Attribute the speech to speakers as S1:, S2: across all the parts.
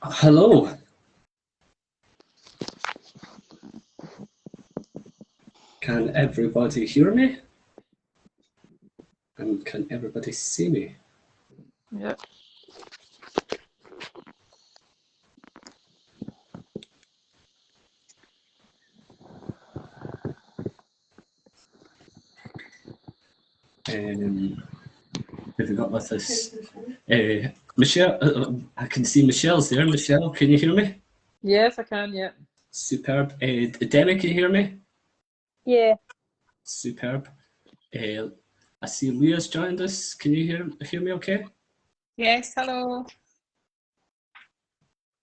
S1: Hello. Can everybody hear me? And can everybody see me?
S2: Yep.
S1: Have you got with us? Michelle, I can see Michelle's there. Michelle, can you hear me?
S2: Yes, I can, yeah.
S1: Superb. Demi, can you hear me?
S3: Yeah.
S1: Superb. I see Leah's joined us. Can you hear me okay?
S2: Yes, hello.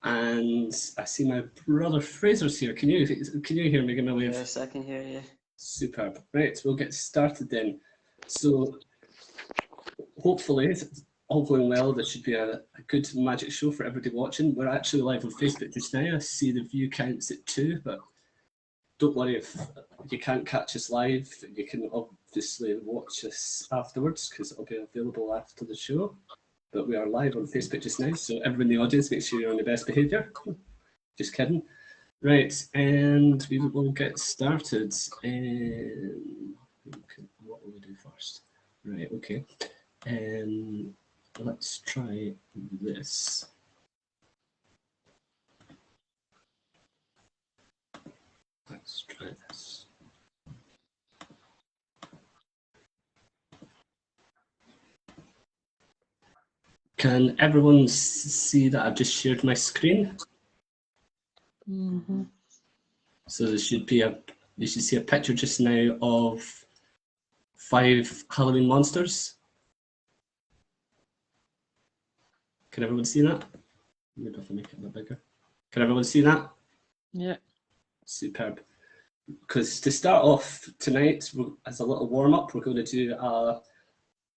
S1: And I see my brother Fraser's here. Can you hear me? Give me a wave.
S4: Yes, I can hear you.
S1: Superb. Right, we'll get started then. So hopefully, all going well, there should be a good magic show for everybody watching. We're actually live on Facebook just now. I see the view counts at 2, but don't worry if you can't catch us live. You can obviously watch us afterwards because it'll be available after the show. But we are live on Facebook just now, so everyone in the audience, make sure you're on the best behaviour. Just kidding. Right, and we will get started. What will we do first? Right, okay. Let's try this. Let's try this. Can everyone see that I've just shared my screen?
S2: Mm-hmm.
S1: So there should be you should see a picture just now of 5 Halloween monsters. Can everyone see that? Maybe if I make it a bit bigger. Can everyone see that?
S2: Yeah.
S1: Superb. Because to start off tonight, as a little warm-up, we're going to do an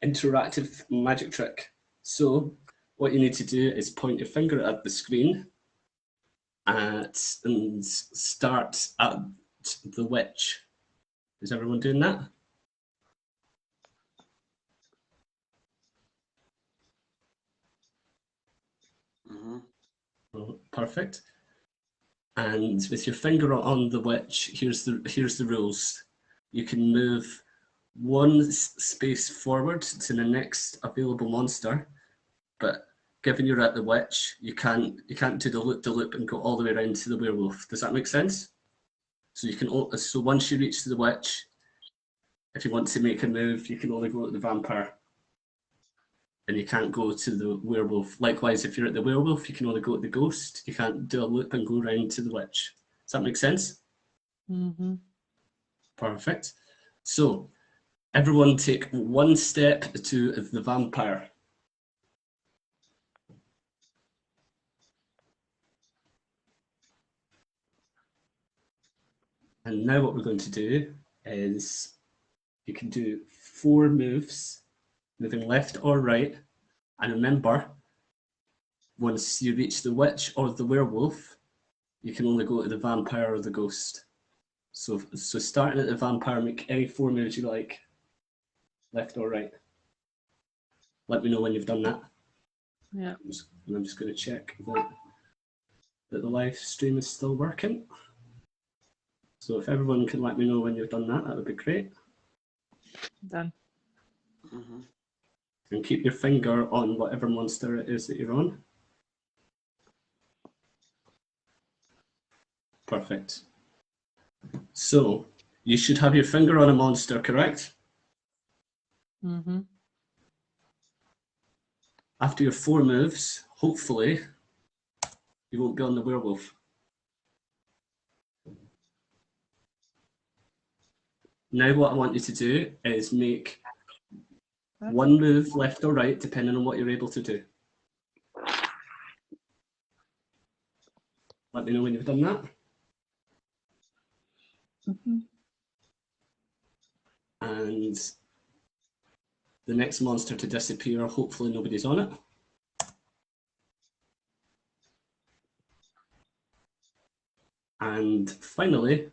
S1: interactive magic trick. So what you need to do is point your finger at the screen and start at the witch. Is everyone doing that?
S4: Mm-hmm.
S1: Oh, perfect. And with your finger on the witch, here's the rules. You can move one space forward to the next available monster, but given you're at the witch, you can't do the loop and go all the way around to the werewolf. Does that make sense? So you can so once you reach the witch, if you want to make a move, you can only go to the vampire, and you can't go to the werewolf. Likewise, if you're at the werewolf, you can only go to the ghost. You can't do a loop and go around to the witch. Does that make sense?
S2: Mm-hmm.
S1: Perfect. So everyone take one step to the vampire. And now what we're going to do is you can do 4 moves, moving left or right. And remember, once you reach the witch or the werewolf, you can only go to the vampire or the ghost. So starting at the vampire, make any 4 moves you like, left or right. Let me know when you've done that.
S2: Yeah.
S1: I'm just going to check that the live stream is still working. So if everyone can let me know when you've done that, that would be great.
S2: Done.
S4: Mm-hmm.
S1: And keep your finger on whatever monster it is that you're on. Perfect. So you should have your finger on a monster, correct?
S2: Mm-hmm.
S1: After your 4 moves, hopefully, you won't be on the werewolf. Now what I want you to do is make 1 move left or right, depending on what you're able to do. Let me know when you've done that.
S2: Mm-hmm.
S1: And the next monster to disappear, hopefully nobody's on it. And finally,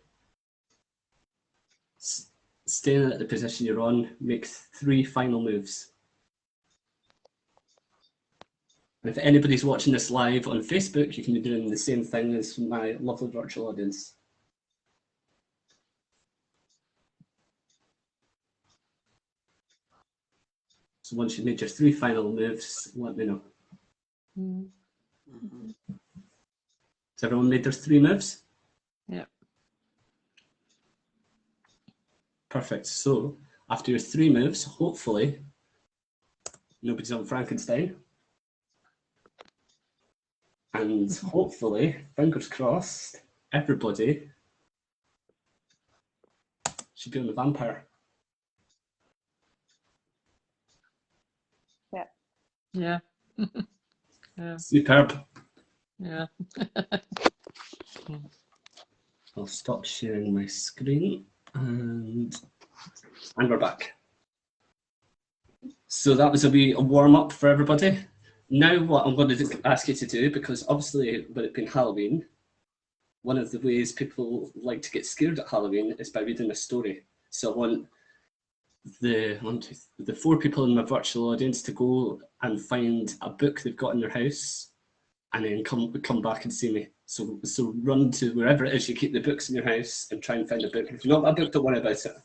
S1: staying at the position you're on, make 3 final moves. And if anybody's watching this live on Facebook, you can be doing the same thing as my lovely virtual audience. So once you've made your 3 final moves, let me know.
S4: Mm-hmm.
S1: Has everyone made their 3 moves?
S2: Yeah.
S1: Perfect. So after your 3 moves, hopefully nobody's on Frankenstein. And hopefully, fingers crossed, everybody should be on the vampire.
S2: Yeah. Yeah.
S1: Superb.
S2: Yeah.
S1: I'll stop sharing my screen and we're back. So that was a warm-up for everybody. Now what I'm going to ask you to do, because obviously with it being Halloween, one of the ways people like to get scared at Halloween is by reading a story. So I want the 4 people in my virtual audience to go and find a book they've got in their house and then come back and see me. So run to wherever it is you keep the books in your house and try and find a book. If you're not got a book, don't worry about it.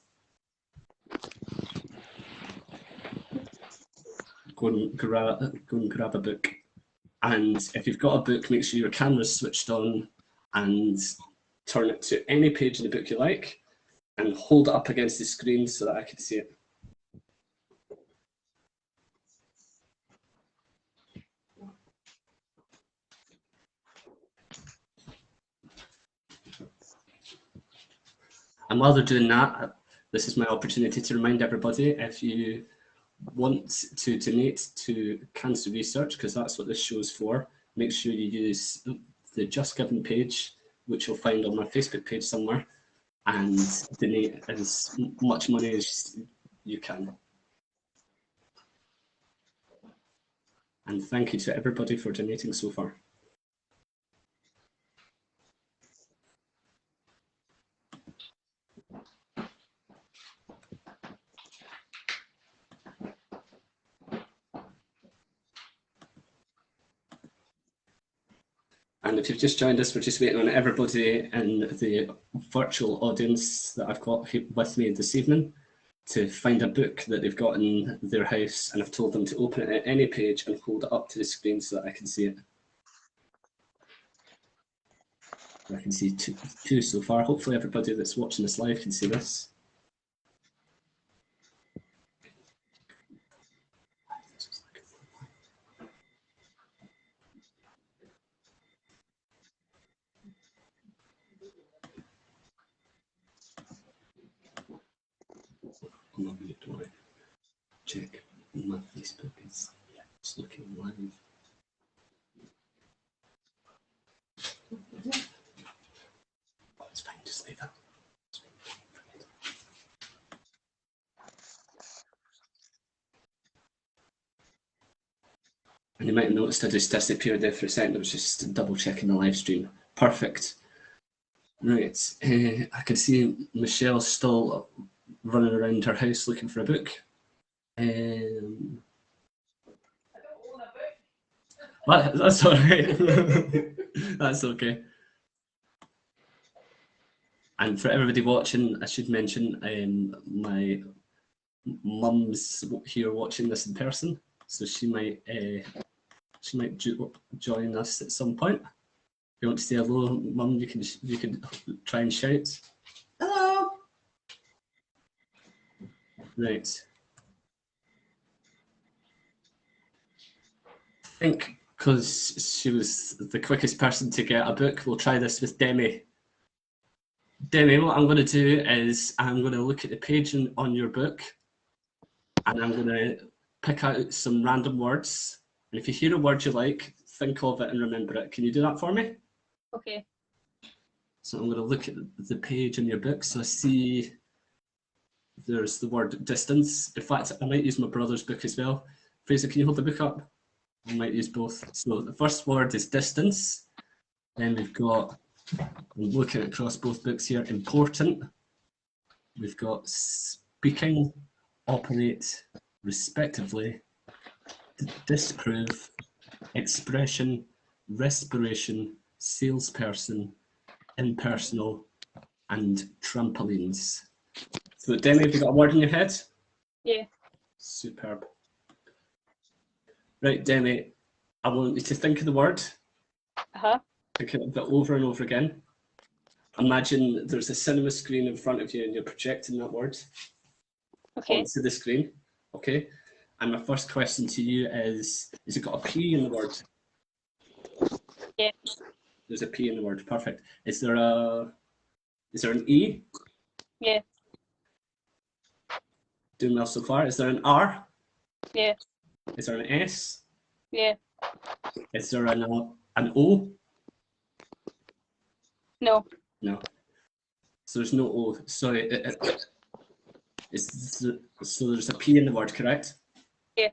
S1: Go and grab a book. And if you've got a book, make sure your camera's switched on and turn it to any page in the book you like and hold it up against the screen so that I can see it. And while they're doing that, this is my opportunity to remind everybody, if you want to donate to cancer research, because that's what this show is for, make sure you use the Just Giving page, which you'll find on my Facebook page somewhere, and donate as much money as you can. And thank you to everybody for donating so far. And if you've just joined us, we're just waiting on everybody in the virtual audience that I've got with me this evening to find a book that they've got in their house, and I've told them to open it at any page and hold it up to the screen so that I can see it. I can see two so far. Hopefully everybody that's watching this live can see this. I'm not really doing it. Check my Facebook is it's looking live. Oh, it's fine, just leave that. And you might have noticed I just disappeared there for a second. I was just double checking the live stream. Perfect. Right, I can see Michelle's still running around her house looking for a book. What? That's all right. That's okay. And for everybody watching, I should mention my mum's here watching this in person, so she might join us at some point. If you want to say hello, Mum, you can try and shout. Hello. Right. I think because she was the quickest person to get a book, we'll try this with Demi. Demi, what I'm going to do is I'm going to look at the page on your book, and I'm going to pick out some random words. And if you hear a word you like, think of it and remember it. Can you do that for me?
S2: Okay.
S1: So I'm going to look at the page in your book. So I see there's the word distance. In fact, I might use my brother's book as well. Fraser, can you hold the book up? I might use both. So the first word is distance. Then we've got, I'm looking across both books here, important. We've got speaking, operate, respectively, disprove, expression, respiration, salesperson, impersonal, and trampolines. So, Demi, have you got a word in your head?
S2: Yeah.
S1: Superb. Right, Demi, I want you to think of the word.
S2: Uh-huh.
S1: Think of it over and over again. Imagine there's a cinema screen in front of you and you're projecting that word
S2: Okay.
S1: onto the screen. Okay? And my first question to you is it got a P in the word?
S2: Yeah.
S1: There's a P in the word. Perfect. Is there an E?
S2: Yeah.
S1: Doing well so far. Is there an R?
S2: Yeah.
S1: Is there an S?
S2: Yeah.
S1: Is there an O?
S2: No.
S1: No. So there's no O. Sorry. So there's a P in the word, correct?
S2: Yeah.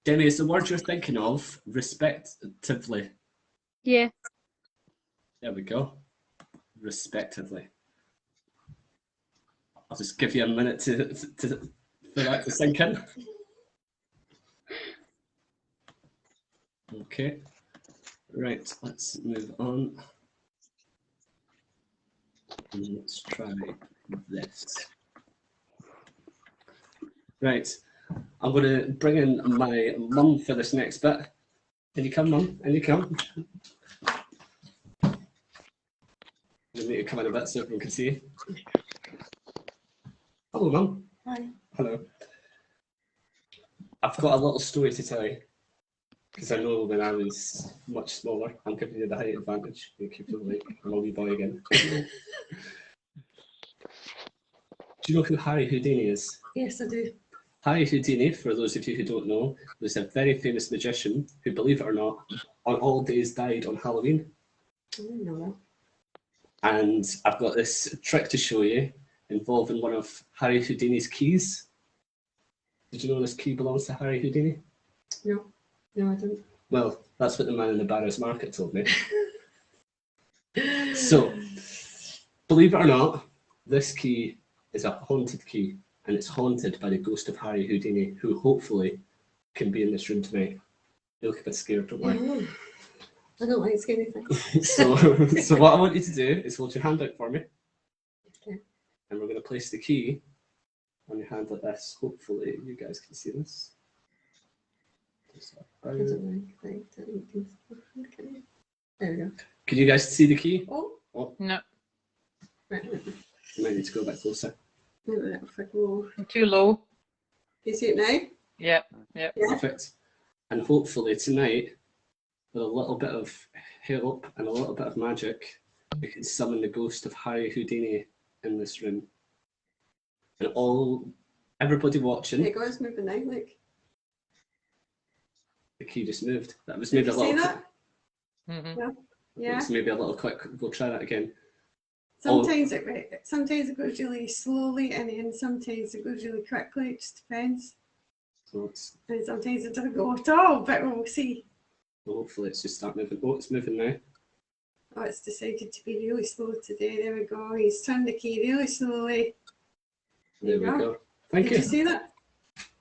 S1: Demi, is the word you're thinking of respectively?
S2: Yeah.
S1: There we go. Respectively. I'll just give you a minute for that to sink in. Okay. Right, let's move on. And let's try this. Right, I'm going to bring in my mum for this next bit. In you come, mum, in you come. You need to come in a bit so everyone can see you. Hello, mum.
S3: Hi.
S1: Hello. I've got a little story to tell you. Because I know when I was much smaller, I'm giving you the height advantage. You keep it like I'm a wee boy again. Do you know who Harry Houdini is?
S3: Yes, I do.
S1: Harry Houdini, for those of you who don't know, was a very famous magician who, believe it or not, on all days died on Halloween.
S3: I didn't know that.
S1: And I've got this trick to show you involving one of Harry Houdini's keys. Did you know this key belongs to Harry Houdini?
S3: No. No, I didn't.
S1: Well, that's what the man in the Barrows Market told me. So, believe it or not, this key is a haunted key, and it's haunted by the ghost of Harry Houdini, who hopefully can be in this room tonight. You look a bit scared, don't worry.
S3: I don't like scary things.
S1: So what I want you to do is hold your hand out for me.
S3: Okay.
S1: And we're going to place the key on your hand like this. Hopefully you guys can see this.
S3: I don't like things. Okay. There we go.
S1: Can you guys see the key?
S3: Oh,
S2: No.
S3: right.
S1: You might need to go a bit closer.
S3: Maybe that'll fit. Whoa.
S2: Too low.
S3: Can you see it now?
S2: Yep. Yep.
S3: Yeah.
S1: Perfect. And hopefully tonight, with a little bit of help and a little bit of magic, we can summon the ghost of Harry Houdini in this room. And everybody watching,
S3: There it goes, moving now, look.
S1: the key just moved. That was
S3: Did
S1: maybe a
S3: you see
S1: little.
S3: that?
S2: Mm-hmm.
S1: It
S3: Yeah.
S1: was maybe a little quick. We'll try that again.
S3: Sometimes it goes really slowly, and then sometimes it goes really quickly. It just depends.
S1: So it's,
S3: And sometimes it doesn't go at all, but we'll see.
S1: hopefully it's just start moving. Oh, it's moving now.
S3: Oh, it's decided to be really slow today. There we go. He's turned the key really slowly.
S1: There we go. Thank
S3: Did
S1: you.
S3: you see that?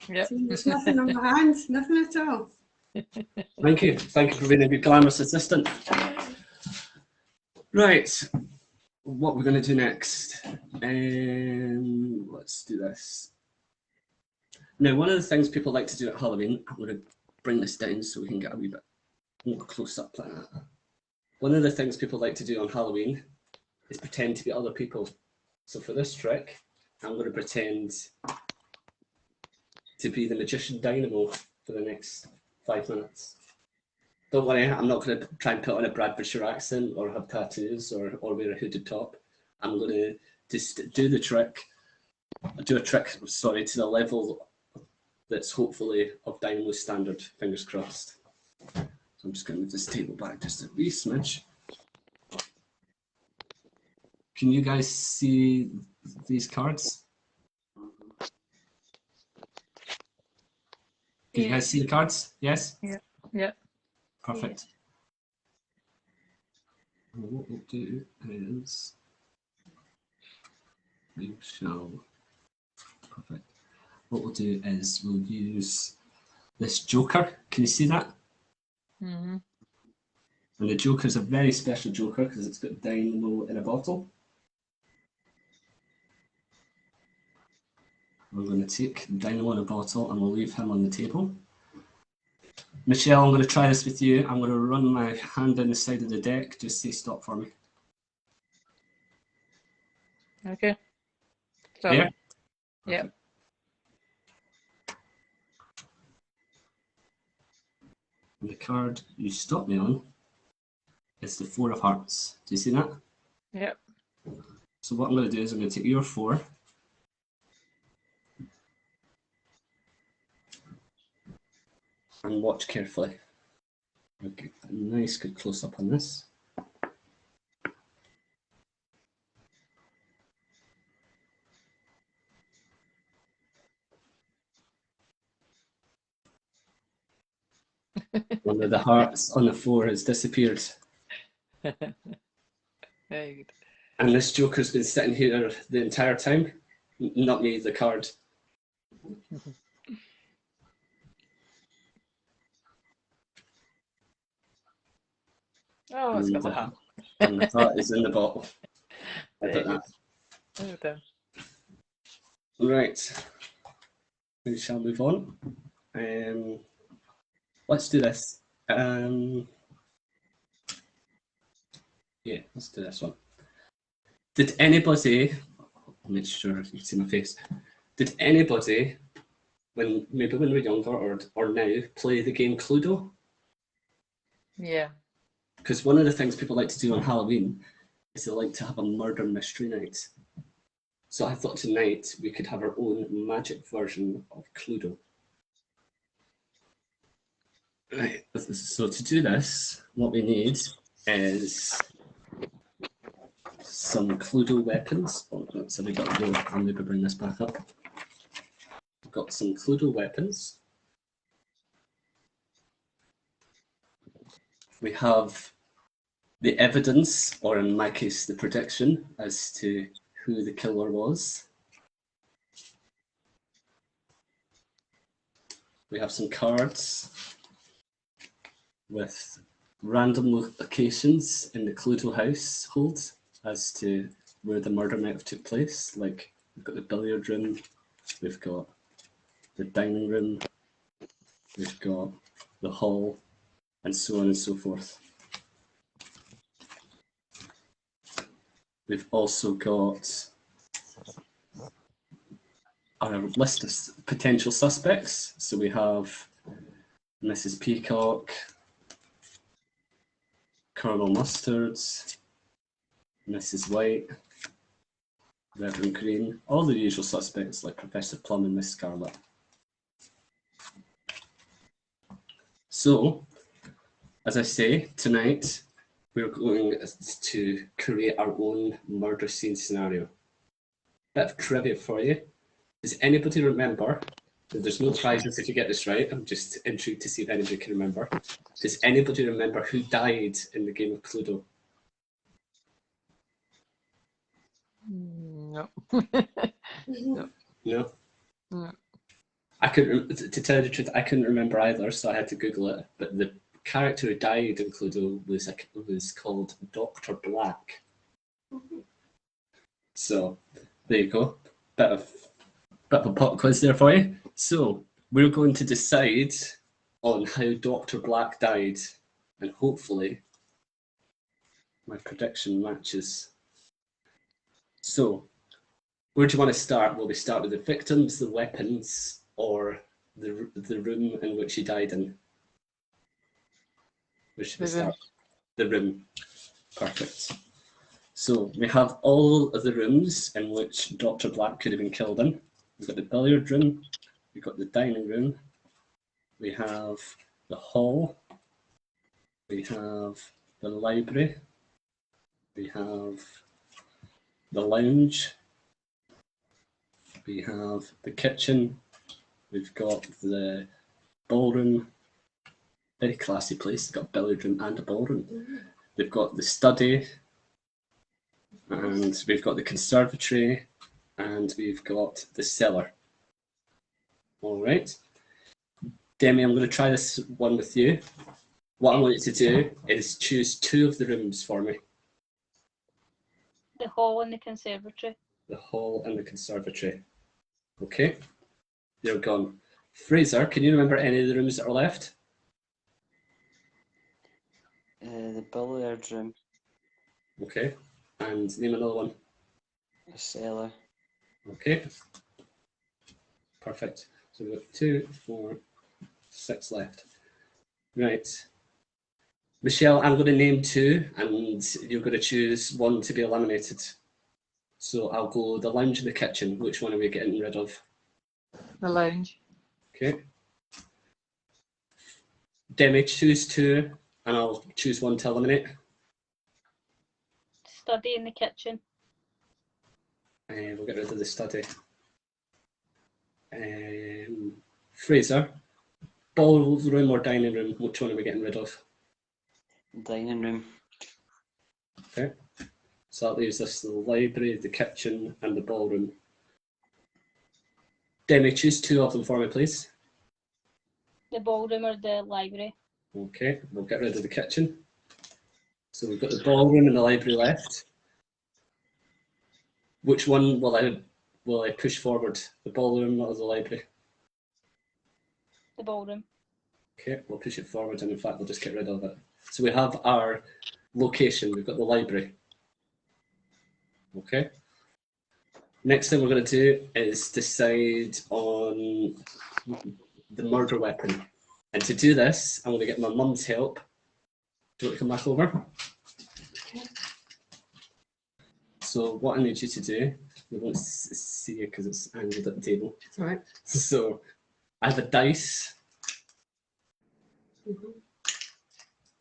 S2: Yep.
S3: See, there's nothing on my hands, nothing at all.
S1: Thank you. Thank you for being a good glamorous assistant. Right. What we're going to do next. Let's do this. Now, one of the things people like to do at Halloween, I'm going to bring this down so we can get a wee bit more close up like that. One of the things people like to do on Halloween is pretend to be other people. So for this trick, I'm going to pretend to be the magician Dynamo for the next 5 minutes. Don't worry, I'm not going to try and put on a Bradfordshire accent or have tattoos or wear a hooded top. I'm going to just do a trick, to the level that's hopefully of Dynamo's standard, fingers crossed. So I'm just going to move this table back just a wee smidge. Can you guys see these cards? Can you guys see the cards? Yes?
S2: Yeah. Yeah.
S1: Perfect. And what we'll do is we shall. Perfect. What we'll do is we'll use this joker. Can you see that?
S2: Mm-hmm.
S1: And the Joker is a very special Joker because it's got Dynamo in a bottle. We're going to take Dynamo in a bottle and we'll leave him on the table. Michelle, I'm going to try this with you. I'm going to run my hand down the side of the deck. Just say stop for me.
S2: Okay. Stop.
S1: There?
S2: Yep.
S1: And the card you stop me on is the 4 of Hearts. Do you see that?
S2: Yep.
S1: So what I'm going to do is I'm going to take your 4. And watch carefully. Okay, a nice good close up on this. One of the hearts on the 4 has disappeared.
S2: Very good.
S1: And this Joker's been sitting here the entire time. Not me, the card.
S2: Oh, it's got the hat.
S1: And the heart is in the bottle. I
S2: Very
S1: did that.
S2: Well done.
S1: Right. We shall move on. Let's do this. Yeah, let's do this one. Did anybody, I'll make sure you can see my face. Did anybody, maybe when we were younger or now, play the game Cluedo?
S2: Yeah.
S1: Because one of the things people like to do on Halloween is they like to have a murder mystery night. So I thought tonight we could have our own magic version of Cluedo. Right, so to do this, what we need is some Cluedo weapons. Oh, so we got to go. I'll maybe bring this back up. We've got some Cluedo weapons. We have the evidence, or in my case, the prediction as to who the killer was. We have some cards with random locations in the Cluedo household as to where the murder might have took place. Like we've got the billiard room, we've got the dining room, we've got the hall, and so on and so forth. We've also got our list of potential suspects. So we have Mrs. Peacock, Colonel Mustards, Mrs. White, Reverend Green, all the usual suspects like Professor Plum and Miss Scarlet. So, as I say, tonight we're going to create our own murder scene scenario. Bit of trivia for you. Does anybody remember? There's no prizes if you get this right. I'm just intrigued to see if anybody can remember. Does anybody remember who died in the game of Cluedo?
S2: No.
S3: No.
S1: No?
S2: No.
S1: I couldn't, to tell you the truth, I couldn't remember either, so I had to Google it. But the character who died in Cluedo was called Dr. Black. So, there you go. Bit of a pop quiz there for you. So, we're going to decide on how Dr. Black died, and hopefully my prediction matches. So, where do you want to start? Will we start with the victims, the weapons, or the room in which he died in? Where should we start? The room. Perfect. So we have all of the rooms in which Dr. Black could have been killed in. We've got the billiard room, we've got the dining room, we have the hall, we have the library, we have the lounge, we have the kitchen, we've got the ballroom, very classy place, they've got a billiard room and a ballroom. They've got the study, and we've got the conservatory, and we've got the cellar. All right. Demi, I'm going to try this one with you. What I want you to do is choose 2 of the rooms for me.
S5: The hall and the conservatory.
S1: The hall and the conservatory. Okay, you're gone. Fraser, can you remember any of the rooms that are left?
S4: The billiard room,
S1: Okay, and name another one.
S4: the cellar.
S1: Okay, perfect. So we've got 2, 4, 6 left. Right. Michelle, I'm going to name 2, and you're going to choose 1 to be eliminated. So I'll go the lounge and the kitchen. Which one are we getting rid of?
S2: The lounge.
S1: Okay. Demi, choose 2, and I'll choose 1 to eliminate.
S5: Study in the kitchen.
S1: We'll get rid of the study. Fraser, ballroom or dining room, which one are we getting rid of?
S4: Dining room.
S1: Okay. So that leaves us the library, the kitchen, and the ballroom. Demi, choose 2 of them for me, please.
S5: The ballroom or the library.
S1: Okay, we'll get rid of the kitchen. So we've got the ballroom and the library left. Which one will I push forward? The ballroom or the library?
S5: The ballroom.
S1: Okay, we'll push it forward, and in fact, we'll just get rid of it. So we have our location. We've got the library. Okay. Next thing we're going to do is decide on the murder weapon. And to do this, I'm going to get my mum's help. Do you want to come back over? So what I need you to do, we won't see you because it's angled at the table.
S3: It's all right.
S1: So I have a dice,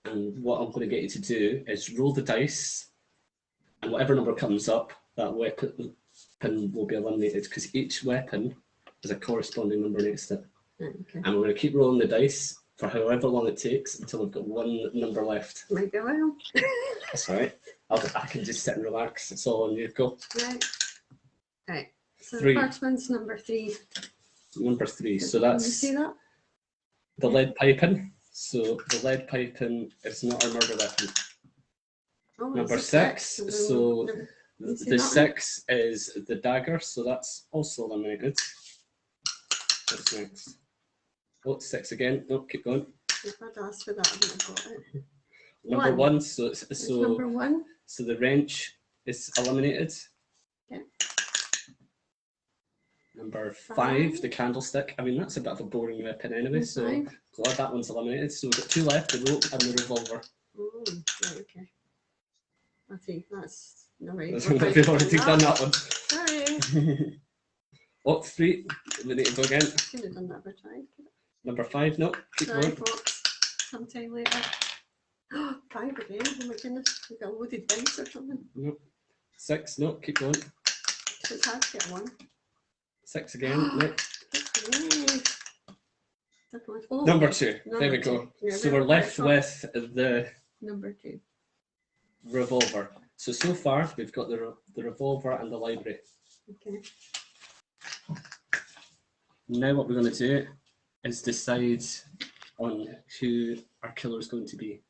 S1: and what I'm going to get you to do is roll the dice, and whatever number comes up, that weapon will be eliminated, because each weapon has a corresponding number next to it.
S3: Okay.
S1: And we're going to keep rolling the dice for however long it takes until we've got 1 number left.
S3: Might be a while.
S1: That's all right. I can just sit and relax. It's all on you. Go.
S3: Right. Right. So
S1: 3.
S3: the first one's number 3.
S1: Number 3. So
S3: Can you
S1: that's
S3: see that?
S1: the lead piping. So the lead piping is not our murder weapon.
S3: Oh,
S1: Number
S3: it's a
S1: 6.
S3: then
S1: So
S3: you see
S1: the
S3: that one?
S1: 6 is the dagger. So that's also eliminated. What's next? Oh, 6 again. No, keep going.
S3: If I'd asked for that, I wouldn't have got it.
S1: Number 1. So
S3: It's number 1.
S1: so the wrench is eliminated.
S3: Okay.
S1: Number 5,
S3: 5.
S1: the candlestick. I mean, that's a bit of a boring weapon anyway,
S3: Number
S1: so
S3: 5.
S1: glad that one's eliminated. So we've got 2 left, the rope and the revolver.
S3: Oh, right, okay. I think that's no way.
S1: We've already done that one.
S3: Sorry.
S1: Oh, 3. We need to go again.
S3: Should have done that every time.
S1: Number 5, no, keep
S3: Sorry,
S1: going.
S3: folks. Sometime later. 5 again. Oh my goodness. We've got a loaded dice or something.
S1: No. 6, no, keep going.
S3: So it's hard to get 1.
S1: 6 again, no.
S3: Oh,
S1: Number
S3: okay.
S1: 2, there we go.
S3: Number 2. Yeah,
S1: So we're left with the
S3: number 2.
S1: revolver. So far, we've got the revolver and the library.
S3: Okay.
S1: Now what we're going to do is decide on who our killer is going to be.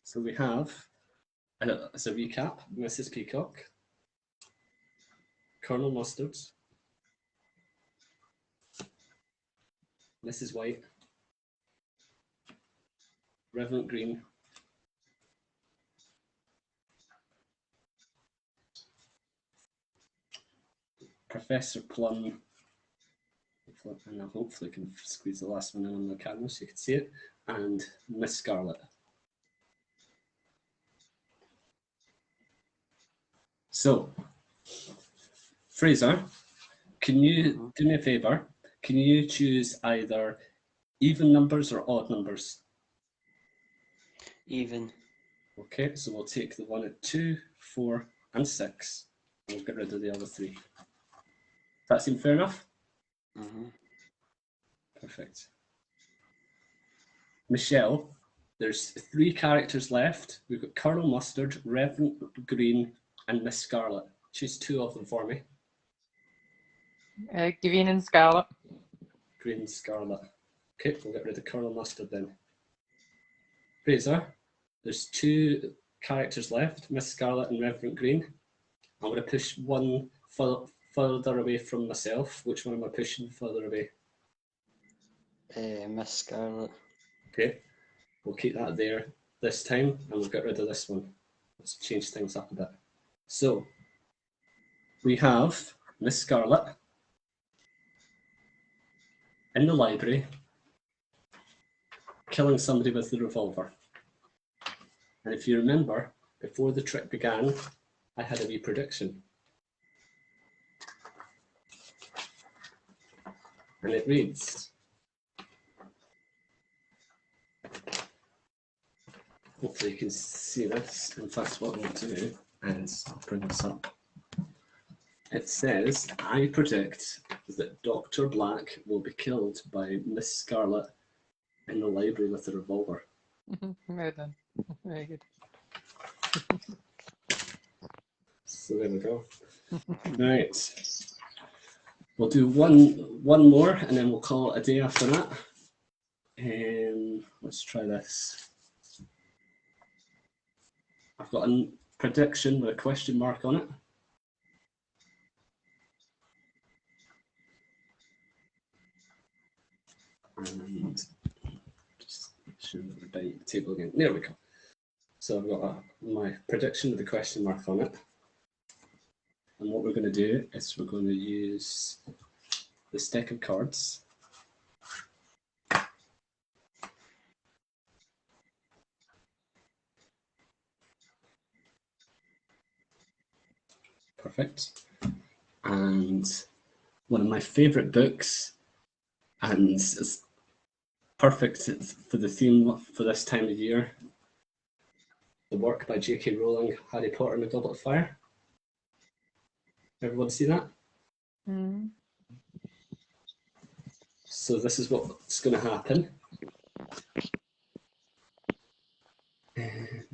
S1: So we have, as a recap, Mrs. Peacock, Colonel Mustard, Mrs. White, Reverend Green, Professor Plum, and I hopefully can squeeze the last one in on the camera so you can see it, and Miss Scarlet. So, Fraser, can you do me a favour? Can you choose either even numbers or odd numbers?
S4: Even.
S1: Okay, so we'll take the one at 2, 4, and 6, and we'll get rid of the other 3. That seem fair enough? Perfect. Michelle, there's 3 characters left. We've got Colonel Mustard, Reverend Green, and Miss Scarlet. Choose 2 of them for me.
S2: Green and Scarlet.
S1: Green, Scarlet. Okay, we'll get rid of Colonel Mustard then. Fraser, there's 2 characters left, Miss Scarlet and Reverend Green. I'm going to push one further away from myself. Which one am I pushing further away?
S4: Miss Scarlet.
S1: Okay, we'll keep that there this time, and we'll get rid of this one. Let's change things up a bit. So, we have Miss Scarlet in the library killing somebody with the revolver. And if you remember, before the trick began, I had a wee prediction. And it reads, hopefully you can see this. In fact, what I'll do is I'll bring this up. It says, I predict that Dr. Black will be killed by Miss Scarlet in the library with a revolver.
S2: Well done. Very good.
S1: So there we go. Right. We'll do one more and then we'll call it a day after that. Let's try this. I've got a prediction with a question mark on it. And just show the big table again. There we go. So I've got my prediction with a question mark on it. And what we're going to do is we're going to use this deck of cards. Perfect. And one of my favourite books, and it's perfect for the theme for this time of year, the work by J.K. Rowling, Harry Potter and the Goblet of Fire. Everyone see that?
S2: Mm.
S1: So this is what's going to happen. Right.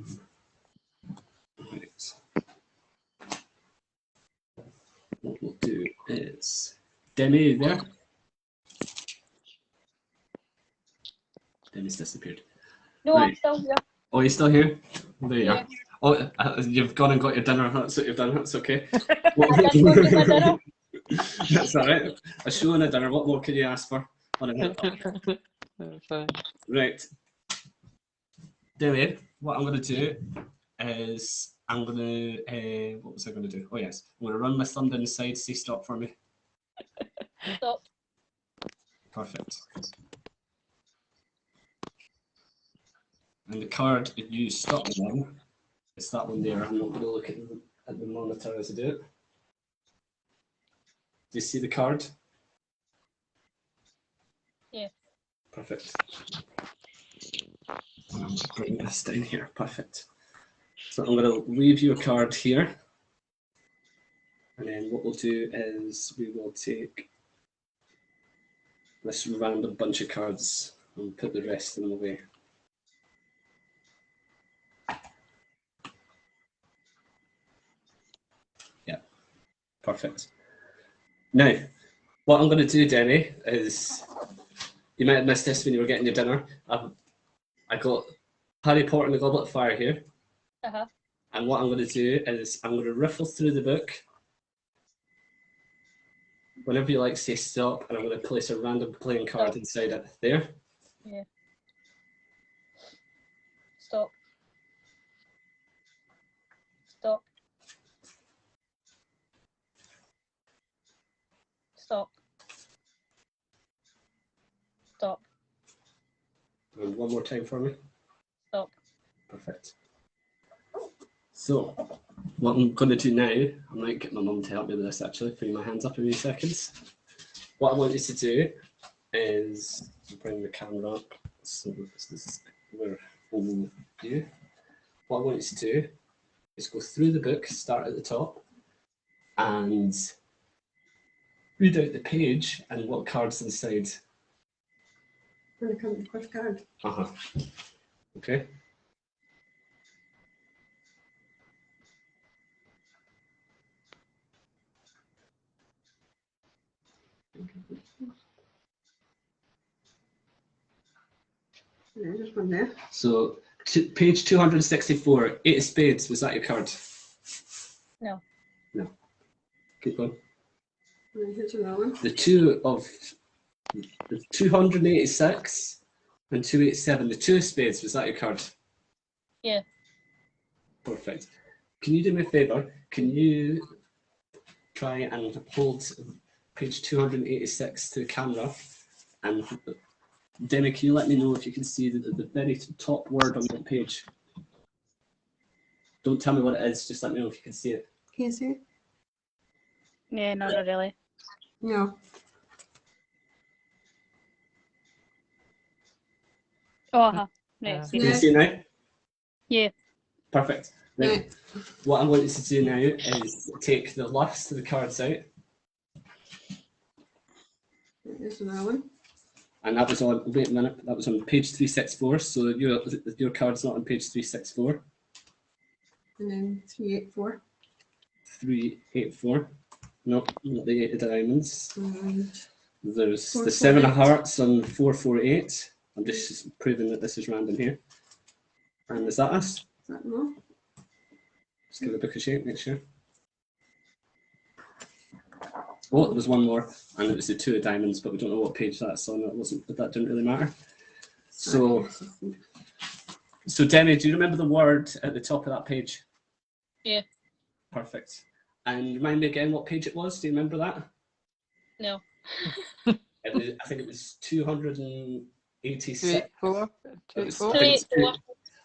S1: What we'll do is, Demi, are you there? Demi's disappeared.
S5: No,
S1: Right.
S5: I'm still here.
S1: Oh, you're still here? There you
S5: Yeah.
S1: are. Oh, you've gone and got your dinner. That's what you've done. That's okay.
S5: I did go get my dinner.
S1: That's all right. A show and a dinner. What more can you ask for? On a
S2: Fine.
S1: Right. Demi, what I'm going to do is I'm going to, what was I going to do? Oh yes, I'm going to run my thumb down the side, say stop for me.
S5: Stop.
S1: Perfect. And the card that you stop me on, it's that one there. I'm not going to look at the monitor as I do it. Do you see the card?
S5: Yeah.
S1: Perfect. I'll bring this down here. Perfect. So I'm going to leave you a card here. And then what we'll do is we will take this random bunch of cards and put the rest of them away. Yeah, perfect. Now, what I'm going to do, Demi, is you might have missed this when you were getting your dinner. I got Harry Potter and the Goblet of Fire here.
S5: Uh-huh.
S1: And what I'm going to do is I'm going to riffle through the book. Whenever you like, say stop, and I'm going to place a random playing card
S5: Stop.
S1: inside it. There.
S5: Yeah. Stop. Stop. Stop. Stop.
S1: And one more time for me.
S5: Stop.
S1: Perfect. So, what I'm going to do now, I might get my mum to help me with this actually, putting my hands up in a few seconds. What I want you to do is bring the camera up. So this is where full view. What I want you to do is go through the book, start at the top, and read out the page and what card's inside.
S3: When I come to the first card.
S1: Uh-huh. Okay.
S3: Yeah, there's one there.
S1: So Page 264. 8 of spades. Was that your card?
S5: No.
S1: No. Keep going.
S3: Right, here's another one.
S1: The 286 and 287. The 2 of spades. Was that your card?
S5: Yeah.
S1: Perfect. Can you do me a favour? Can you try and hold page 286 to the camera? And Demi, can you let me know if you can see the very top word on that page? Don't tell me what it is, just let me know if you can see it.
S3: Can you see it?
S5: Yeah, not really.
S3: No.
S5: Oh, uh-huh. Right,
S2: Yeah.
S5: see
S1: Can you
S5: that.
S1: see it now?
S5: Yeah.
S1: Perfect. Right.
S3: Right.
S1: What I'm going to do now is take the last of the cards out,
S3: Here's another one.
S1: and that was on. Wait a minute. That was on page 364. So your card's not on page 364.
S3: And then 384.
S1: 384. Nope, not the 8 of diamonds.
S3: And
S1: There's the
S3: 448.
S1: 7 of hearts on 448. I'm just proving that this is random here. And is that us?
S3: is that no?
S1: Just give it a book of shape, make sure. Oh, there was one more, and it was the 2 of diamonds, but we don't know what page that's on. That didn't really matter. So Demi, do you remember the word at the top of that page?
S5: Yeah.
S1: Perfect. And remind me again what page it was. Do you remember that?
S5: No.
S1: I think it was 286.
S2: 284.
S1: It was-
S2: 284.
S1: I think it's
S5: 284.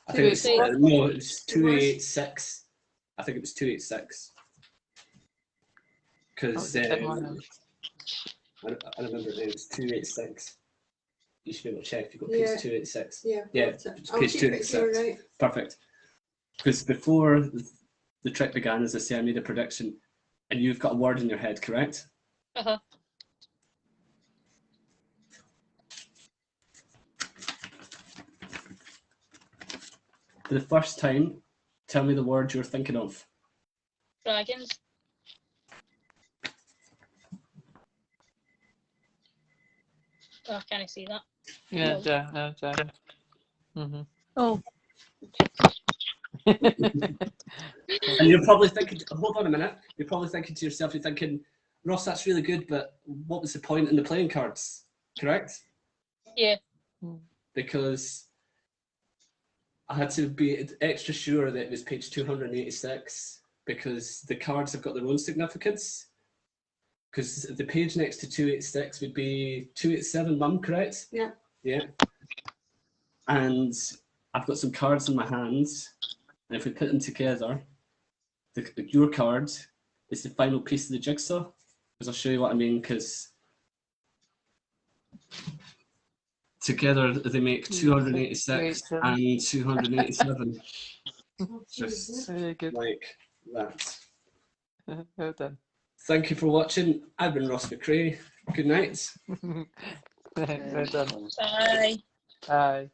S1: I think it's,
S5: 286.
S1: no, it was 286. I think it was 286. Because
S2: Oh, check mine out.
S1: I remember it was 286. You should be able to check if you've got
S3: Yeah.
S1: page 286.
S3: Yeah.
S1: Yeah,
S3: that's it.
S1: it's
S3: I'll
S1: page
S3: keep it here,
S1: 286.
S3: right?
S1: Perfect. Because before the trick began, as I say, I made a prediction, and you've got a word in your head, correct?
S5: Uh-huh.
S1: For the first time, tell me the word you're thinking of.
S5: Dragons. Oh, can I see that?
S2: Yeah,
S5: No.
S2: yeah, no, yeah. Mm-hmm.
S5: Oh.
S1: And you're probably thinking, hold on a minute, you're probably thinking to yourself, you're thinking, Ross, that's really good, but what was the point in the playing cards? Correct?
S5: Yeah.
S1: Because I had to be extra sure that it was page 286 because the cards have got their own significance. Because the page next to 286 would be 287, Mum, correct?
S3: Yeah.
S1: Yeah. And I've got some cards in my hands, and if we put them together, your card is the final piece of the jigsaw. Because I'll show you what I mean. Because together they make 286 and 287. Just
S2: Very good.
S1: like that.
S2: Well done.
S1: Thank you for watching. I've been Ross McCrae. Good night.
S2: Well done.
S5: Bye.
S2: Bye.